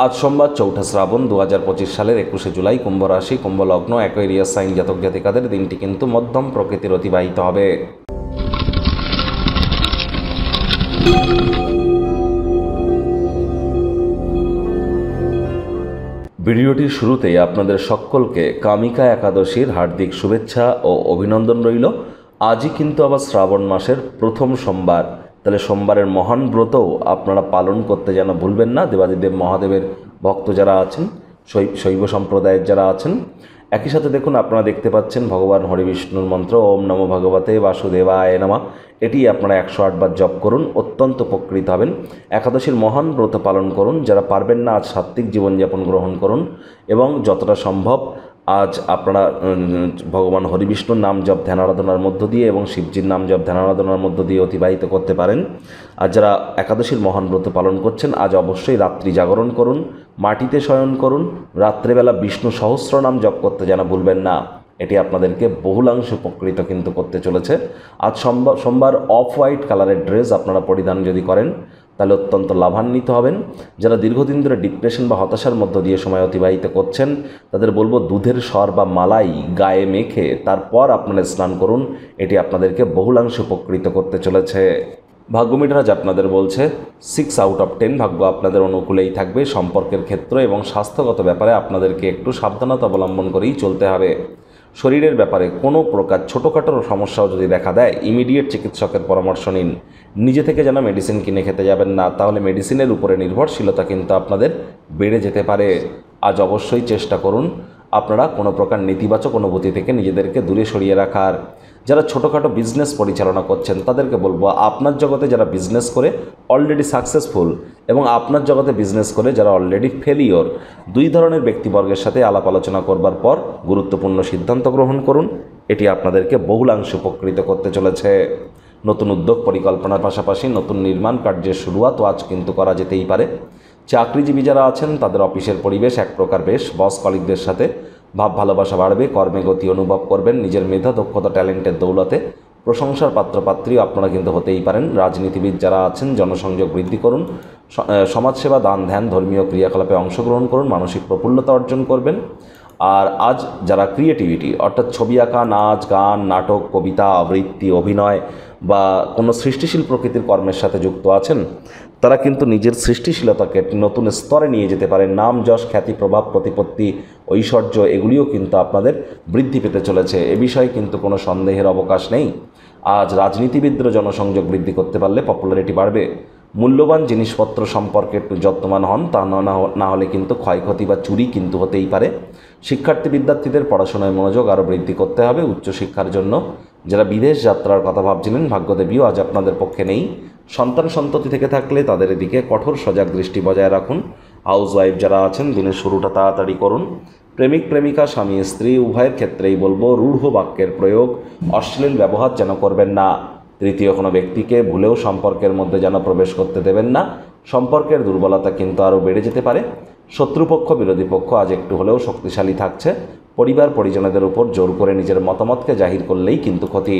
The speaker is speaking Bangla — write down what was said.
আজ সোমবার ৪ঠা শ্রাবণ ২০২৫ সালের ২১শে জুলাই, কুম্ভ রাশি, কুম্ভ লগ্ন, অ্যাকোয়ারিয়াস সাইন জাতক জাতিকাদের দিনটি কিন্তু মধ্যম প্রকৃতির অতিবাহিত হবে। ভিডিওটির শুরুতেই আপনাদের সকলকে কামিকা একাদশীর হার্দিক শুভেচ্ছা ও অভিনন্দন রইল। আজই কিন্তু আবার শ্রাবণ মাসের প্রথম সোমবার, তাহলে সোমবারের মহান ব্রতও আপনারা পালন করতে যেন ভুলবেন না। দেবাদিদেব মহাদেবের ভক্ত যারা আছেন, শৈব সম্প্রদায়ের যারা আছেন, একই সাথে দেখুন আপনারা দেখতে পাচ্ছেন ভগবান হরিবিষ্ণুর মন্ত্র ওম নমো ভগবতে বাসুদেবায় নমঃ, এটি আপনারা ১০৮ বার জপ করুন, অত্যন্ত উপকৃত হবেন। একাদশীর মহান ব্রত পালন করুন। যারা পারবেন না আজ সাত্ত্বিক জীবনযাপন গ্রহণ করুন এবং যতটা সম্ভব আজ আপনারা ভগবান হরিবিষ্ণুর নাম জপ ধ্যান আরাধনার মধ্য দিয়ে এবং শিবজির নাম জপ ধ্যান আরাধনার মধ্য দিয়ে অতিবাহিত করতে পারেন। আর যারা একাদশীর মহান ব্রত পালন করছেন আজ অবশ্যই রাত্রি জাগরণ করুন, মাটিতে শয়ন করুন, রাত্রেবেলা বিষ্ণু সহস্র নাম জপ করতে যেন ভুলবেন না। এটি আপনাদেরকে বহুলাংশে উপকৃত কিন্তু করতে চলেছে। আজ সোমবার অফ হোয়াইট কালারের ড্রেস আপনারা পরিধান যদি করেন তাহলে অত্যন্ত লাভান্বিত হবেন। যারা দীর্ঘদিন ধরে ডিপ্রেশন বা হতাশার মধ্য দিয়ে সময় অতিবাহিত করছেন তাদের বলবো দুধের সর বা মালাই গায়ে মেখে তারপর আপনারা স্নান করুন, এটি আপনাদেরকে বহুলাংশে উপকৃত করতে চলেছে। ভাগ্যমিটার আজ আপনাদের বলছে 6 আউট অফ 10 ভাগ্য আপনাদের অনুকূলেই থাকবে। সম্পর্কের ক্ষেত্র এবং স্বাস্থ্যগত ব্যাপারে আপনাদেরকে একটু সাবধানতা অবলম্বন করেই চলতে হবে। শরীরের ব্যাপারে কোনো প্রকার ছোটোখাটো সমস্যাও যদি দেখা দেয় ইমিডিয়েট চিকিৎসকের পরামর্শ নিন। নিজে থেকে যেন মেডিসিন কিনে খেতে যাবেন না, তাহলে মেডিসিনের উপরে নির্ভরশীলতা কিন্তু আপনাদের বেড়ে যেতে পারে। আজ অবশ্যই চেষ্টা করুন আপনারা কোনো প্রকার নেতিবাচক অনুভূতি থেকে নিজেদেরকে দূরে সরিয়ে রাখার। যারা ছোটোখাটো বিজনেস পরিচালনা করছেন তাদেরকে বলবো আপনার জগতে যারা বিজনেস করে অলরেডি সাকসেসফুল এবং আপনার জগতে বিজনেস করে যারা অলরেডি ফেলিওর, দুই ধরনের ব্যক্তিবর্গের সাথে আলাপ আলোচনা করবার পর গুরুত্বপূর্ণ সিদ্ধান্ত গ্রহণ করুন, এটি আপনাদেরকে বহুলাংশে উপকৃত করতে চলেছে। নতুন উদ্যোগ পরিকল্পনার পাশাপাশি নতুন নির্মাণ কার্যের শুরুয়াতও আজ কিন্তু করা যেতেই পারে। চাকরিজীবী যারা আছেন তাদের অফিসের পরিবেশ এক প্রকার বেশ, বস কলিগদের সাথে ভাব ভালোবাসা বাড়বে, কর্মে গতি অনুভব করবেন, নিজের মেধা দক্ষতা ট্যালেন্টের দৌলতে প্রশংসার পাত্রপাত্রী আপনারা কিন্তু হতেই পারেন। রাজনীতিবিদ যারা আছেন জনসংযোগ বৃদ্ধি করুন, সমাজসেবা দান ধ্যান ধর্মীয় ক্রিয়াকলাপে অংশগ্রহণ করুন, মানসিক প্রফুল্লতা অর্জন করবেন। আর আজ যারা ক্রিয়েটিভিটি অর্থাৎ ছবি আঁকা, নাচ গান, নাটক, কবিতা, আবৃত্তি, অভিনয় বা কোনো সৃষ্টিশীল প্রকৃতির কর্মের সাথে যুক্ত আছেন তারা কিন্তু নিজের সৃষ্টিশীলতাকে নতুন স্তরে নিয়ে যেতে পারেন। নাম যশ খ্যাতি প্রভাব প্রতিপত্তি ঐশ্বর্য এগুলিও কিন্তু আপনাদের বৃদ্ধি পেতে চলেছে, এ বিষয়ে কিন্তু কোনো সন্দেহের অবকাশ নেই। আজ রাজনীতিবিদরা জনসংযোগ বৃদ্ধি করতে পারলে পপুলারিটি বাড়বে। মূল্যবান জিনিসপত্র সম্পর্কে একটু যত্নবান হন, তা না হলে কিন্তু ক্ষয়ক্ষতি বা চুরি কিন্তু হতেই পারে। শিক্ষার্থী বিদ্যার্থীদের পড়াশোনায় মনোযোগ আরও বৃদ্ধি করতে হবে উচ্চশিক্ষার জন্য। যারা বিদেশ যাত্রার কথা ভাবছিলেন ভাগ্যদেবীও আজ আপনাদের পক্ষে নেই। সন্তান সন্ততি থেকে থাকলে তাদের এদিকে কঠোর সজাগ দৃষ্টি বজায় রাখুন। হাউস ওয়াইফ যারা আছেন দিনের শুরুটা তাড়াতাড়ি করুন। প্রেমিক প্রেমিকা স্বামী স্ত্রী উভয়ের ক্ষেত্রেই বলবো রূঢ় বাক্যের প্রয়োগ, অশ্লীল ব্যবহার যেন করবেন না। তৃতীয় কোনো ব্যক্তিকে ভুলেও সম্পর্কের মধ্যে যেন প্রবেশ করতে দেবেন না, সম্পর্কের দুর্বলতা কিন্তু আরও বেড়ে যেতে পারে। শত্রুপক্ষ বিরোধী পক্ষ আজ একটু হলেও শক্তিশালী থাকছে। পরিবার পরিজনদের উপর জোর করে নিজের মতামতকে জাহির করলেই কিন্তু ক্ষতি।